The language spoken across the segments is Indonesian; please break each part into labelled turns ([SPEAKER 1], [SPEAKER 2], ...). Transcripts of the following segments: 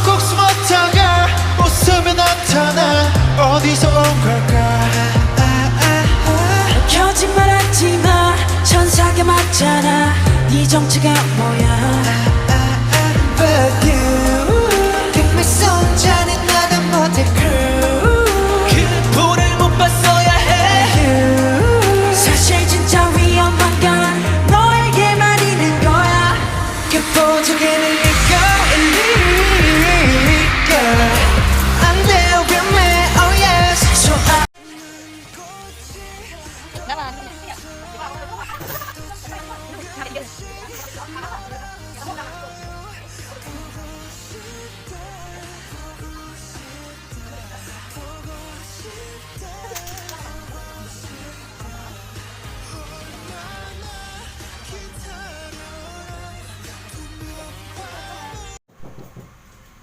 [SPEAKER 1] 꼭 숨었다가 웃으며 나타나 어디서 온 걸까
[SPEAKER 2] 거짓말하지마 천사가 맞잖아 네 정체가 뭐야
[SPEAKER 1] But you 백미 손자는 나는 모델 crew 그 볼을 못 봤어야 해
[SPEAKER 2] 사실 진짜 위험한 건 너에게만 있는 거야
[SPEAKER 1] 그 보조개는 네가 일리가 안 돼요 위험해 oh yes 좋아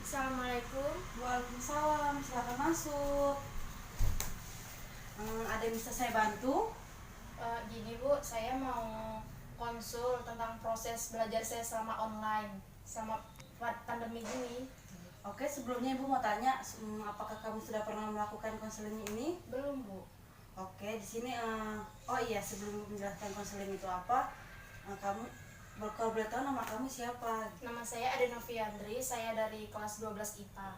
[SPEAKER 3] Assalamualaikum.
[SPEAKER 4] Waalaikumsalam, silakan masuk. Ada yang bisa saya bantu?
[SPEAKER 3] Gini Bu, saya mau konsul tentang proses belajar saya selama online, selama pandemi gini.
[SPEAKER 4] Oke, sebelumnya Ibu mau tanya, apakah kamu sudah pernah melakukan konseling ini?
[SPEAKER 3] Belum Bu.
[SPEAKER 4] Oke, di sini, oh iya, sebelum menjelaskan konseling itu apa, kamu kalau boleh tahu nama kamu siapa?
[SPEAKER 3] Nama saya Ade Noviandri, saya dari kelas 12 IPA.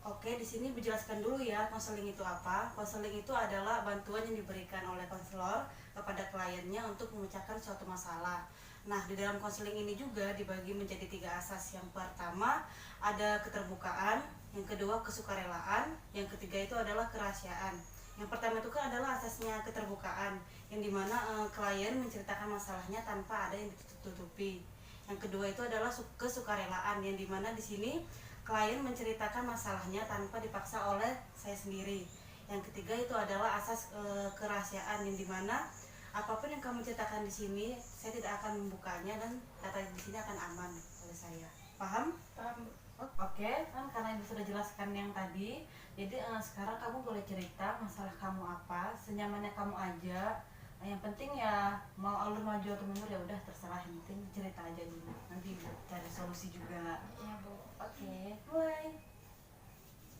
[SPEAKER 4] Oke, di sini dijelaskan dulu ya konseling itu apa. Konseling itu adalah bantuan yang diberikan oleh konselor kepada kliennya untuk memecahkan suatu masalah. Nah, di dalam konseling ini juga dibagi menjadi 3 asas. Yang pertama ada keterbukaan, yang kedua kesukarelaan, yang ketiga itu adalah kerahasiaan. Yang pertama itu kan adalah asasnya keterbukaan, yang dimana klien menceritakan masalahnya tanpa ada yang ditutupi. Yang kedua itu adalah kesukarelaan, yang dimana di sini klien menceritakan masalahnya tanpa dipaksa oleh saya sendiri. Yang ketiga itu adalah asas kerahasiaan, yang dimana apapun yang kamu ceritakan di sini saya tidak akan membukanya dan data di sini akan aman oleh saya. Paham?
[SPEAKER 3] Paham Bu?
[SPEAKER 4] Oke, kan karena Ibu sudah jelaskan yang tadi, jadi sekarang kamu boleh cerita masalah kamu apa, senyamannya kamu aja. Yang penting ya mau alur maju atau mundur ya udah terserah, yang penting cerita aja dulu. Nanti Ibu cari solusi juga.
[SPEAKER 3] Iya Bu.
[SPEAKER 4] Oke, mulai.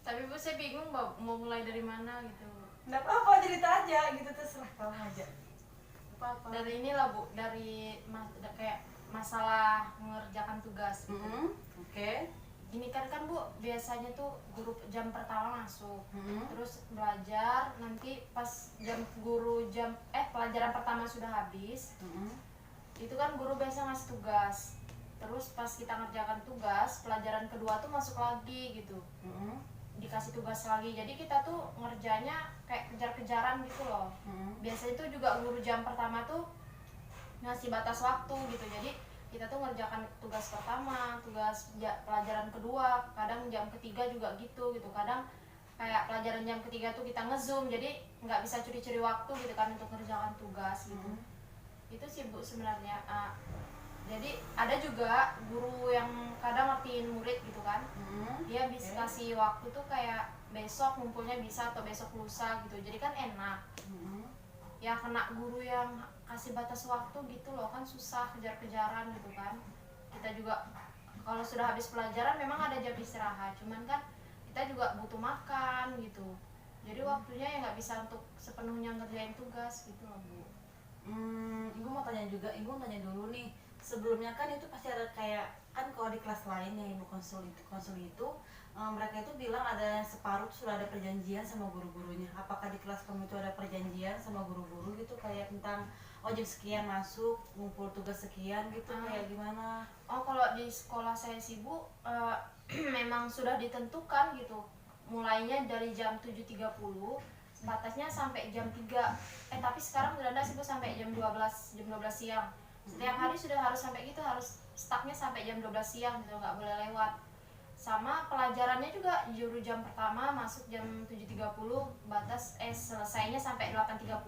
[SPEAKER 3] Tapi Bu, saya bingung mau mulai dari mana gitu.
[SPEAKER 4] Nggak apa-apa, cerita aja gitu, terserah kamu aja. Apa-apa.
[SPEAKER 3] Dari inilah Bu, dari kayak masalah mengerjakan tugas gitu.
[SPEAKER 4] Oke.
[SPEAKER 3] Gini kan Bu, biasanya tuh guru jam pertama masuk,
[SPEAKER 4] Mhm.
[SPEAKER 3] terus belajar, nanti pas pelajaran pertama sudah habis, itu kan guru biasa ngasih tugas, terus pas kita ngerjakan tugas, pelajaran kedua tuh masuk lagi gitu, dikasih tugas lagi, jadi kita tuh ngerjanya kayak kejar-kejaran gitu loh. Biasanya tuh juga guru jam pertama tuh ngasih batas waktu gitu, jadi kita tuh ngerjakan tugas pertama, pelajaran kedua, kadang jam ketiga juga gitu, kadang kayak pelajaran jam ketiga tuh kita ngezoom, jadi nggak bisa curi-curi waktu gitu kan untuk ngerjakan tugas gitu. Itu sih Bu sebenarnya. Jadi ada juga guru yang kadang ngertiin murid gitu kan, dia bisa kasih waktu tuh kayak besok ngumpulnya bisa atau besok lusa gitu, jadi kan enak. Ya kena guru yang kasih batas waktu gitu loh, kan susah kejar-kejaran gitu kan. Kita juga kalau sudah habis pelajaran memang ada jam istirahat, cuman kan kita juga butuh makan gitu, jadi waktunya ya nggak bisa untuk sepenuhnya ngerjain tugas gitu loh Bu.
[SPEAKER 4] Ibu mau tanya juga, Ibu mau tanya dulu nih, sebelumnya kan itu pasti ada kayak, kan kalau di kelas lain yang Ibu konsul itu mereka itu bilang ada separuh sudah ada perjanjian sama guru-gurunya. Apakah di kelas kamu itu ada perjanjian sama guru-guru gitu, kayak tentang oh jam sekian masuk, ngumpul tugas sekian gitu, kayak gimana?
[SPEAKER 3] Oh kalau di sekolah saya sih Bu, memang sudah ditentukan gitu, mulainya dari jam 7.30, batasnya sampai jam 3. Tapi sekarang udah ada sih Bu, sampai jam 12 siang. Setiap hari sudah harus sampai gitu, harus stucknya sampai jam 12 siang gitu, nggak boleh lewat. Sama pelajarannya juga juru jam pertama masuk jam 7.30, selesainya sampai 8.30.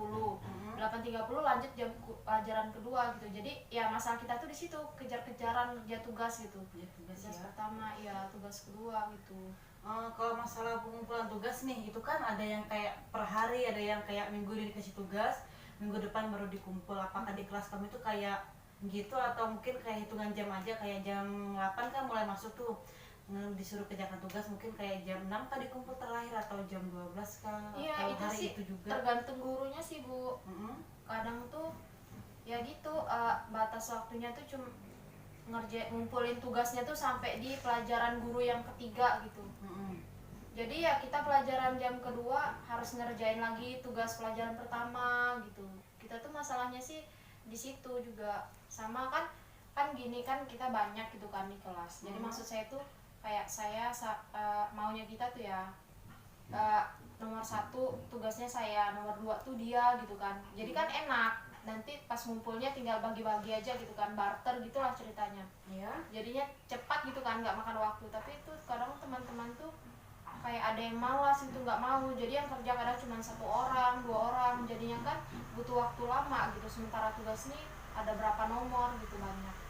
[SPEAKER 3] 8.30 lanjut jam pelajaran kedua gitu. Jadi ya masalah kita tuh di situ, kejar-kejaran kerja tugas gitu. Tugas
[SPEAKER 4] ya.
[SPEAKER 3] pertama ya, tugas kedua gitu.
[SPEAKER 4] Kalau masalah pengumpulan tugas nih, itu kan ada yang kayak per hari, ada yang kayak minggu ini dikasih tugas, minggu depan baru dikumpul. Apakah di kelas kamu itu kayak gitu, atau mungkin kayak hitungan jam aja, kayak jam 8 kan mulai masuk tuh, disuruh kerjakan tugas mungkin kayak jam 6 kah di komputer terakhir atau jam 12 kah?
[SPEAKER 3] Iya,
[SPEAKER 4] atau
[SPEAKER 3] itu
[SPEAKER 4] hari
[SPEAKER 3] sih
[SPEAKER 4] itu juga?
[SPEAKER 3] tergantung gurunya sih Bu.
[SPEAKER 4] Mm-mm.
[SPEAKER 3] Kadang tuh ya gitu, batas waktunya tuh cuma ngumpulin tugasnya tuh sampai di pelajaran guru yang ketiga gitu.
[SPEAKER 4] Mm-mm.
[SPEAKER 3] Jadi ya kita pelajaran jam kedua harus ngerjain lagi tugas pelajaran pertama gitu. Kita tuh masalahnya sih di situ juga. Sama kan gini kan kita banyak gitu kan di kelas. Jadi maksud saya tuh kayak maunya kita tuh ya nomor 1 tugasnya saya, nomor 2 tuh dia gitu kan. Jadi kan enak, nanti pas ngumpulnya tinggal bagi-bagi aja gitu kan, barter gitulah ceritanya.
[SPEAKER 4] Iya.
[SPEAKER 3] Jadinya cepat gitu kan, nggak makan waktu. Tapi itu kadang teman-teman tuh kayak ada yang malas gitu, nggak mau. Jadi yang kerja kadang cuma 1 orang, 2 orang, jadinya kan butuh waktu lama gitu. Sementara tugas nih ada berapa nomor gitu banyak.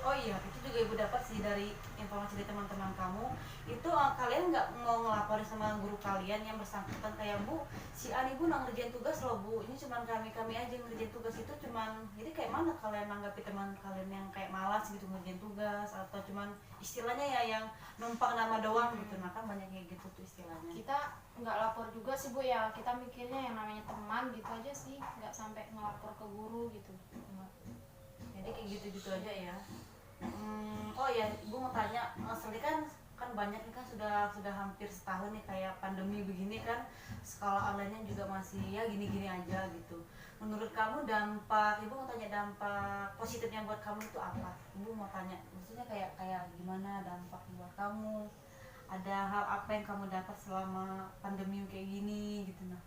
[SPEAKER 4] Oh iya, itu juga ibu dapat sih dari informasi dari teman-teman kamu. Itu kalian nggak mau ngelaporin sama guru kalian yang bersangkutan kayak Bu, si Ani Bu nggak ngerjain tugas loh Bu, ini cuman kami aja yang ngerjain tugas. Itu cuman, jadi kayak mana kalian nanggapi teman kalian yang kayak malas gitu ngerjain tugas, atau cuman istilahnya ya yang numpang nama doang gitu? Nah kan banyak kayak gitu tuh istilahnya.
[SPEAKER 3] Kita nggak lapor juga sih Bu ya, kita mikirnya yang namanya teman gitu aja sih, nggak sampai ngelapor ke guru gitu.
[SPEAKER 4] Jadi kayak gitu-gitu aja ya. Oh ya, ibu mau tanya, soalnya kan banyak nih kan sudah hampir setahun nih kayak pandemi begini kan, sekolah online-nya juga masih ya gini-gini aja gitu. Menurut kamu ibu mau tanya dampak positifnya buat kamu itu apa? Ibu mau tanya, maksudnya kayak gimana dampak buat kamu? Ada hal apa yang kamu dapat selama pandemi kayak gini gitu nah?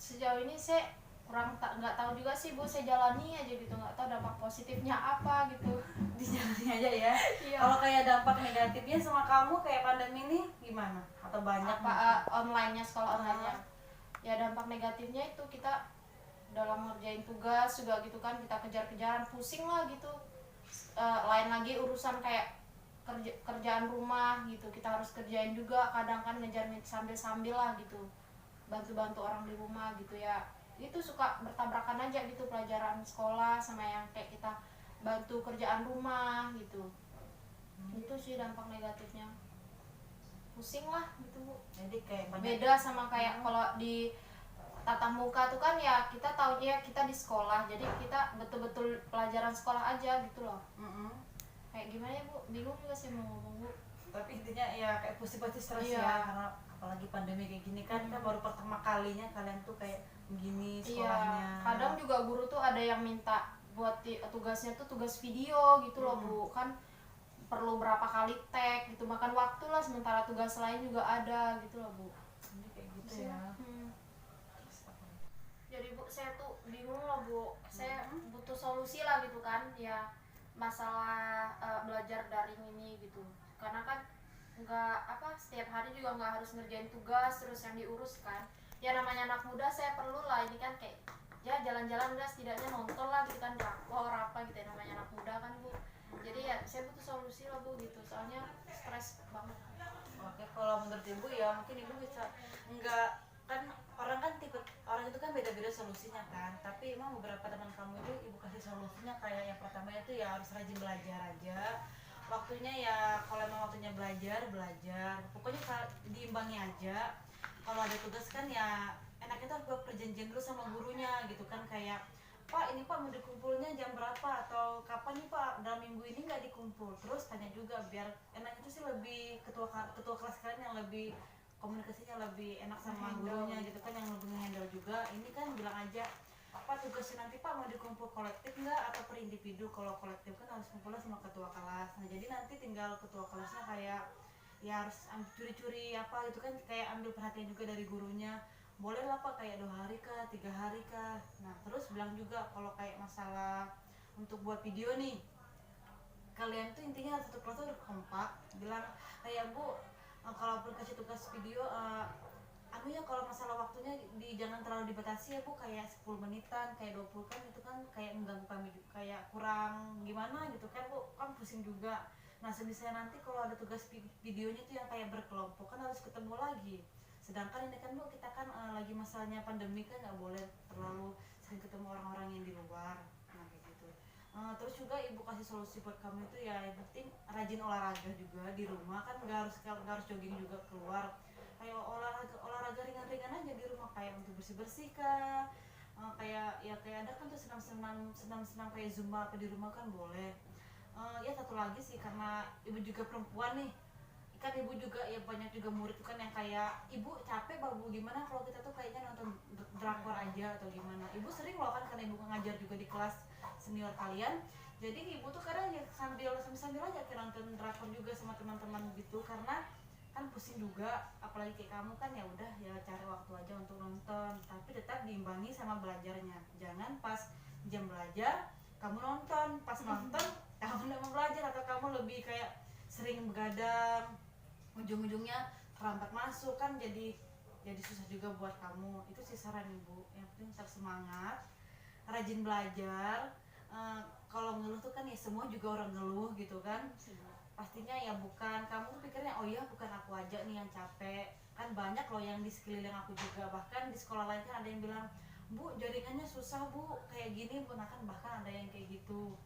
[SPEAKER 3] Sejauh ini saya nggak tahu juga sih Bu, saya jalani aja gitu, nggak tahu dampak positifnya apa gitu.
[SPEAKER 4] Dijalani aja ya.
[SPEAKER 3] Iya.
[SPEAKER 4] Kalau kayak dampak negatifnya sama kamu kayak pandemi ini gimana? Atau banyak
[SPEAKER 3] Online-nya, sekolah online-nya. Ya dampak negatifnya itu kita dalam ngerjain tugas juga gitu kan, kita kejar-kejaran, pusing lah gitu. Lain lagi urusan kayak kerjaan rumah gitu, kita harus kerjain juga, kadang kan ngejar sambil-sambil lah gitu, bantu-bantu orang di rumah gitu ya. Itu suka bertabrakan aja gitu, pelajaran sekolah sama yang kayak kita bantu kerjaan rumah gitu. Itu sih dampak negatifnya, pusing lah gitu Bu.
[SPEAKER 4] Jadi kayak banyak.
[SPEAKER 3] Beda sama kayak kalau di tatap muka tuh kan ya kita taunya kita di sekolah, jadi kita betul-betul pelajaran sekolah aja gitu loh. Kayak gimana ya Bu, bingung juga sih mau ngomong Bu.
[SPEAKER 4] Tapi intinya ya kayak pusing-pusing stres
[SPEAKER 3] Iya.
[SPEAKER 4] ya, karena apalagi pandemi kayak gini kan, kan baru pertama kalinya kalian tuh kayak begini sekolahnya.
[SPEAKER 3] Iya, kadang juga guru tuh ada yang minta buat tugasnya tuh tugas video gitu loh Bu, kan perlu berapa kali tag gitu, makan waktu lah, sementara tugas lain juga ada gitu loh Bu.
[SPEAKER 4] Jadi kayak gitu ya.
[SPEAKER 3] Jadi Bu, saya tuh bingung loh Bu, saya butuh solusi lah gitu kan ya, masalah belajar daring ini gitu. Karena kan setiap hari juga nggak harus ngerjain tugas terus yang diurus kan. Ya namanya anak muda, saya perlu lah ini kan kayak ya jalan-jalan udah, setidaknya nonton lah gitu kan, drakor apa gitu ya, namanya anak muda kan Bu. Jadi ya saya butuh solusi lah Bu gitu, soalnya stres banget.
[SPEAKER 4] Oke, kalau menurut ibu ya mungkin ibu bisa enggak, kan orang kan tipe orang itu kan beda-beda solusinya kan, tapi emang beberapa teman kamu itu ibu kasih solusinya kayak yang pertama itu ya harus rajin belajar aja, waktunya ya kalau emang waktunya belajar pokoknya diimbangi aja. Kalau ada tugas kan ya enaknya tuh buat perjanjian dulu sama gurunya gitu kan, kayak Pak ini Pak mau dikumpulnya jam berapa atau kapan nih Pak, dalam minggu ini nggak dikumpul, terus tanya juga biar enak. Itu sih lebih ketua kelas kalian yang lebih komunikasinya lebih enak sama gurunya gitu kan, yang lebih handle juga. Ini kan bilang aja Pak tugasnya nanti Pak mau dikumpul kolektif nggak atau per individu. Kalau kolektif kan harus kumpulnya sama ketua kelas. Nah jadi nanti tinggal ketua kelasnya kayak ya harus curi-curi apa gitu kan, kayak ambil perhatian juga dari gurunya. Boleh lah Pak kayak 2 hari kah, 3 hari kah. Nah terus bilang juga kalau kayak masalah untuk buat video nih, kalian tuh intinya satu kelas tuh udah kompak, bilang kayak Bu kalau pun kasih tugas video ya kalau masalah waktunya jangan terlalu dibatasi ya Bu, kayak 10 menitan, kayak 20 kan itu kan kayak mengganggu kami, kayak kurang gimana gitu kan Bu, kan pusing juga. Nah sebisa nanti kalau ada tugas videonya tuh yang kayak berkelompok kan harus ketemu lagi, sedangkan ini kan Bu kita kan lagi masalahnya pandemi kan nggak boleh terlalu sering ketemu orang-orang yang di luar. Nah kayak gitu. Terus juga ibu kasih solusi buat kamu itu ya yang penting rajin olahraga juga di rumah, kan nggak harus jogging juga keluar, kayak olahraga ringan-ringan aja di rumah, kayak untuk bersih-bersih kah. Kayak ada kan tuh senam kayak zumba apa di rumah kan boleh. Ya satu lagi sih, karena ibu juga perempuan nih, kan ibu juga ya banyak juga murid tuh kan yang kayak ibu capek babu gimana kalau kita tuh kayaknya nonton drakor aja atau gimana. Ibu sering loh kan, karena ibu ngajar juga di kelas senior kalian, jadi ibu tuh kadang ya sambil aja kayak nonton drakor juga sama teman-teman gitu, karena kan pusing juga, apalagi kayak kamu kan ya udah ya cari waktu aja untuk nonton, tapi tetap diimbangi sama belajarnya. Jangan pas jam belajar kamu nonton, pas nonton kamu nggak mau belajar, atau kamu lebih kayak sering begadang, ujung-ujungnya terlambat masuk, kan jadi susah juga buat kamu. Itu sih saran ibu, yang penting tetap semangat, rajin belajar. Kalau ngeluh tuh kan ya semua juga orang ngeluh gitu kan, pastinya ya bukan kamu tuh pikirnya oh ya bukan aku aja nih yang capek, kan banyak loh yang di sekeliling aku juga, bahkan di sekolah lain kan ada yang bilang, bu jaringannya susah bu kayak gini bu, nah kan bahkan ada yang kayak gitu.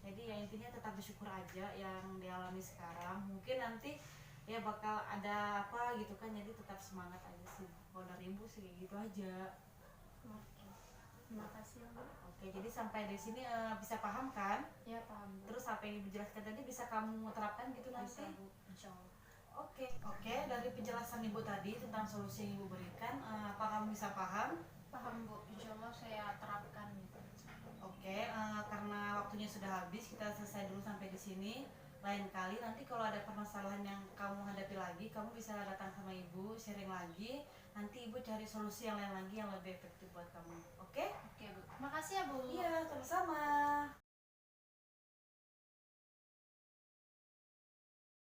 [SPEAKER 4] Jadi ya intinya tetap bersyukur aja yang dialami sekarang, mungkin nanti ya bakal ada apa gitu kan, jadi tetap semangat aja sih. Kalau dari ibu sih kayak gitu aja.
[SPEAKER 3] Oke. Terima kasih ya, Bu.
[SPEAKER 4] Oke, jadi sampai di sini bisa paham kan?
[SPEAKER 3] Ya, paham, Bu.
[SPEAKER 4] Terus apa yang ibu jelaskan tadi bisa kamu terapkan gitu nanti?
[SPEAKER 3] Bisa, Bu. Insya Allah.
[SPEAKER 4] Oke, dari penjelasan ibu tadi tentang solusi yang ibu berikan, apa kamu bisa paham?
[SPEAKER 3] Paham, Bu. Insya Allah saya terapkan gitu.
[SPEAKER 4] Oke, karena waktunya sudah habis, kita selesai dulu sampai di sini. Lain kali nanti kalau ada permasalahan yang kamu hadapi lagi, kamu bisa datang sama ibu, sharing lagi. Nanti ibu cari solusi yang lain lagi yang lebih efektif buat kamu. Oke?
[SPEAKER 3] Oke, Bu. Makasih ya, Bu.
[SPEAKER 4] Iya, sama-sama.